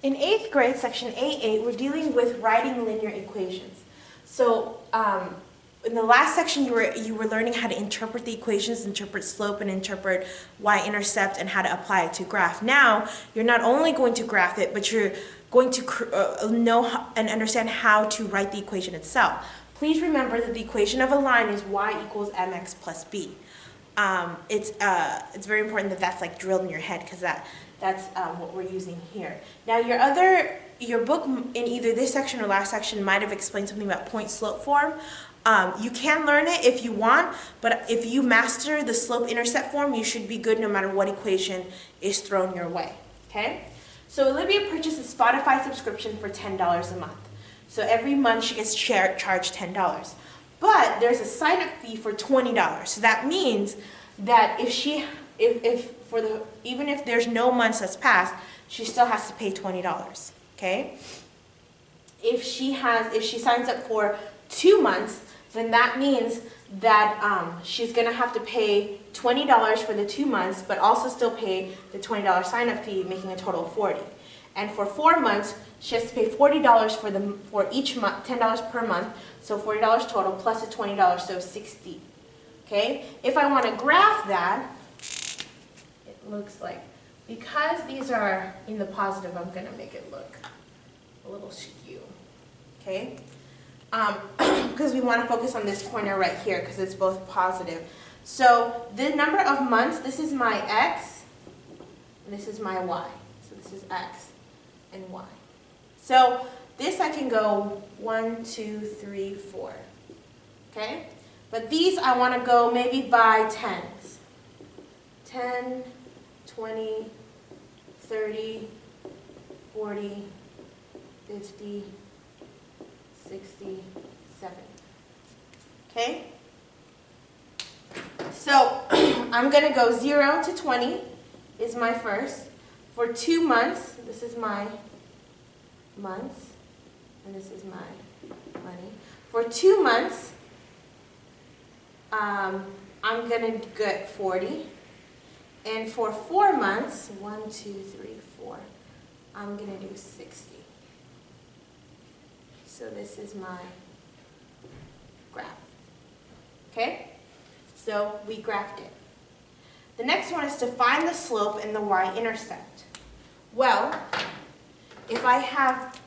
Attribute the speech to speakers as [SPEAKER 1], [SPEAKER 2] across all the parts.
[SPEAKER 1] In 8th grade, section A8, we're dealing with writing linear equations. So in the last section, you were learning how to interpret the equations, interpret slope, and interpret y-intercept, and how to apply it to graph. Now, you're not only going to graph it, but you're going to know and understand how to write the equation itself. Please remember that the equation of a line is y equals mx plus b. It's very important that that's like drilled in your head, because that's what we're using here. Now your book in either this section or last section might have explained something about point slope form. You can learn it if you want, but if you master the slope intercept form, you should be good no matter what equation is thrown your way. Okay? So Olivia purchased a Spotify subscription for $10 a month. So every month she gets charged $10. But there's a sign-up fee for $20. So that means that even if there's no months that's passed, she still has to pay $20. Okay? If she signs up for 2 months, then that means that she's going to have to pay $20 for the 2 months, but also still pay the $20 sign-up fee, making a total of $40. And for 4 months, she has to pay $40 for each month, $10 per month, so $40 total plus the $20, so $60. Okay? If I want to graph that, it looks like, because these are in the positive, I'm going to make it look a little skew. Okay? Because we want to focus on this corner right here, because it's both positive. So the number of months, this is my x, and this is my y. So this is x and y. So this I can go 1, 2, 3, 4. Okay? But these I want to go maybe by tens. 10, 20, 30, 40, 50, 60, 70. Okay? So I'm going to go 0 to 20 is my first. For 2 months, this is my months, and this is my money. For 2 months, I'm going to get 40. And for 4 months, 1, 2, 3, 4, I'm going to do 60. So this is my graph. Okay? So we graphed it. The next one is to find the slope and the y-intercept. Well, if I have,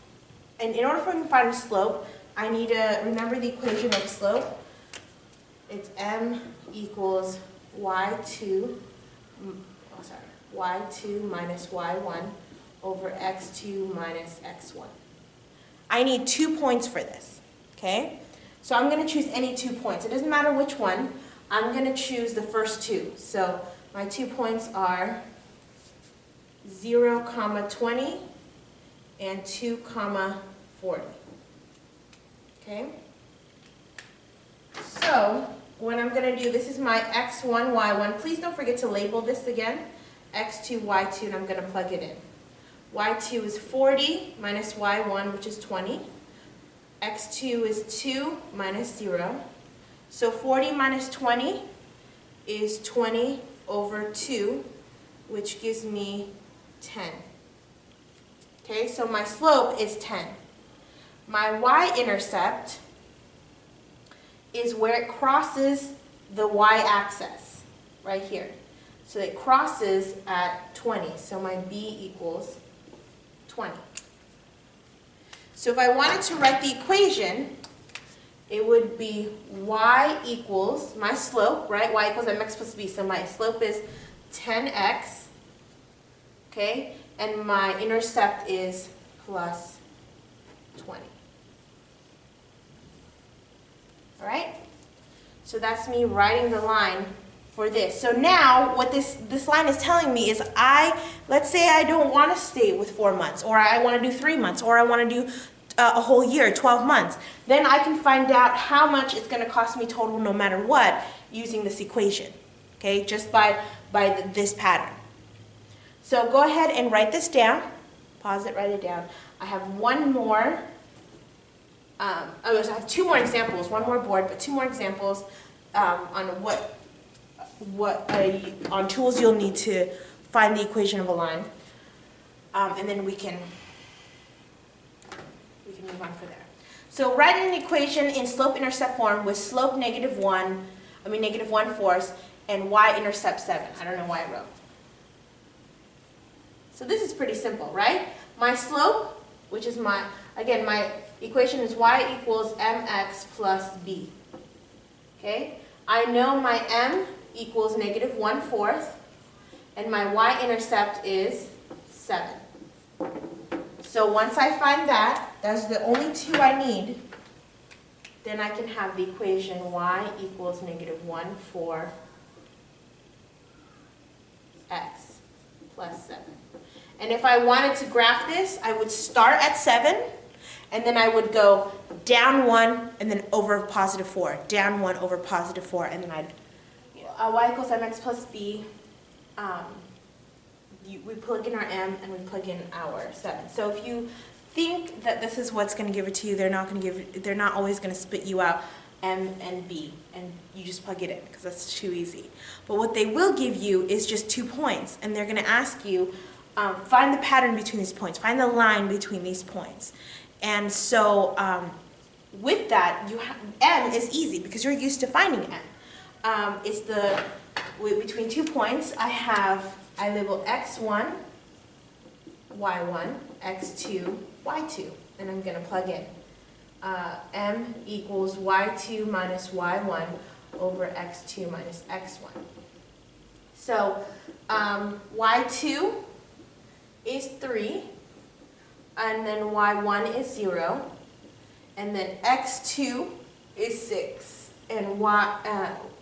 [SPEAKER 1] and in order for me to find the slope, I need to remember the equation of slope. It's m equals y2 minus y1 over x2 minus x1. I need 2 points for this, okay? So I'm going to choose any 2 points. It doesn't matter which one. I'm going to choose the first 2. So my 2 points are 0, 20 and 2, 40. Okay? So what I'm going to do, this is my x1, y1. Please don't forget to label this again. x2, y2, and I'm going to plug it in. y2 is 40 minus y1, which is 20. x2 is 2 minus 0. So 40 minus 20 is 20 over 2, which gives me 10. Okay, so my slope is 10. My y-intercept is where it crosses the y-axis, right here. So it crosses at 20, so my b equals 20. So if I wanted to write the equation, it would be y equals, my slope, right? Y equals mx plus b. So my slope is 10x, okay? And my intercept is plus 20. All right? So that's me writing the line for this. So now what this line is telling me is let's say I don't want to stay with 4 months, or I want to do 3 months, or I want to do a whole year, 12 months. Then I can find out how much it's going to cost me total no matter what using this equation, okay, just by this pattern. So go ahead and write this down. Pause it, write it down. I have one more, I have 2 more examples, one more board, but 2 more examples on on tools you'll need to find the equation of a line. And then we can can move on from there. So write an equation in slope-intercept form with slope -1, -1/4, and y-intercept 7. I don't know why I wrote. So this is pretty simple, right? My slope, which is my equation is y equals mx plus b. Okay? I know my m equals -1/4, and my y-intercept is 7. So once I find that, that's the only two I need, then I can have the equation y equals -1/4 x plus 7. And if I wanted to graph this, I would start at 7, and then I would go down 1, and then over +4, down 1 over +4, and then I'd, y equals mx plus b, we plug in our m, and we plug in our 7. So if you think that this is what's going to give it to you, they're not always going to spit you out m and b, and you just plug it in, because that's too easy. But what they will give you is just 2 points, and they're going to ask you, find the pattern between these points, find the line between these points. And so with that, m is easy, because you're used to finding m. It's between 2 points, I label x1, y1, x2, y2, and I'm going to plug in. M equals y2 minus y1 over x2 minus x1. So y2 is 3, and then y1 is 0, and then x2 is 6, and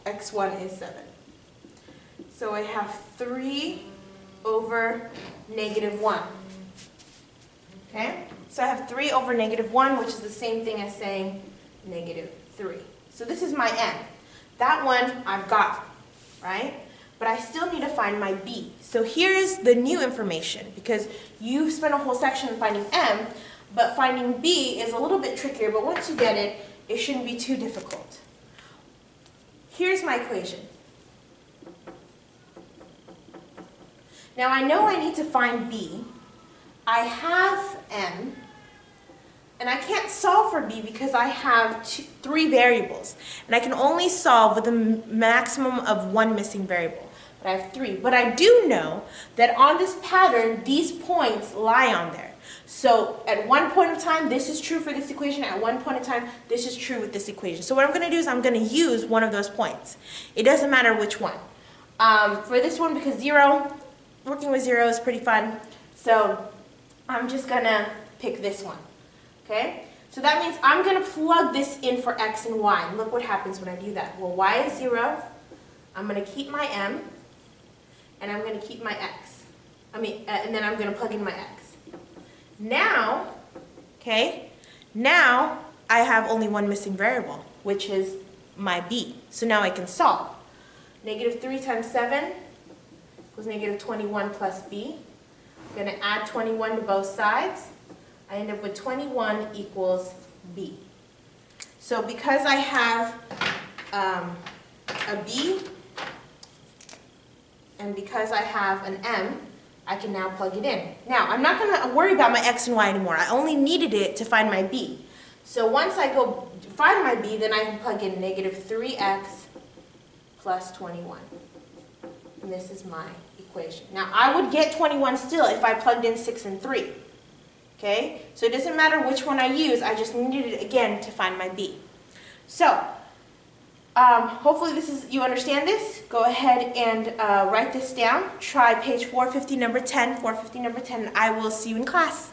[SPEAKER 1] x1 is 7. So I have 3 over -1. Okay? So I have 3 over -1, which is the same thing as saying -3. So this is my m. That one I've got, right? But I still need to find my b. So here's the new information, because you spent a whole section finding m, but finding b is a little bit trickier, but once you get it, it shouldn't be too difficult. Here's my equation. Now I know I need to find b. I have m, and I can't solve for b because I have 3 variables, and I can only solve with a maximum of 1 missing variable. But I have 3. But I do know that on this pattern, these points lie on there. So at one point in time, this is true for this equation. At one point in time, this is true with this equation. So what I'm going to do is I'm going to use one of those points. It doesn't matter which one. For this one, because working with 0 is pretty fun. So I'm just going to pick this one. Okay? So that means I'm going to plug this in for x and y. And look what happens when I do that. Well, y is 0. I'm going to keep my m. And I'm going to keep my x. And then I'm going to plug in my x. Now, okay, now I have only one missing variable, which is my b. So now I can solve. -3 times 7 equals -21 plus b. I'm going to add 21 to both sides. I end up with 21 equals b. So because I have a b, and because I have an m, I can now plug it in. Now, I'm not going to worry about my x and y anymore. I only needed it to find my b. So once I go find my b, then I can plug in -3x plus 21. And this is my equation. Now, I would get 21 still if I plugged in 6 and 3. Okay? So it doesn't matter which one I use, I just needed it again to find my b. So, hopefully you understand this. Go ahead and write this down. Try page 450, number 10, and I will see you in class.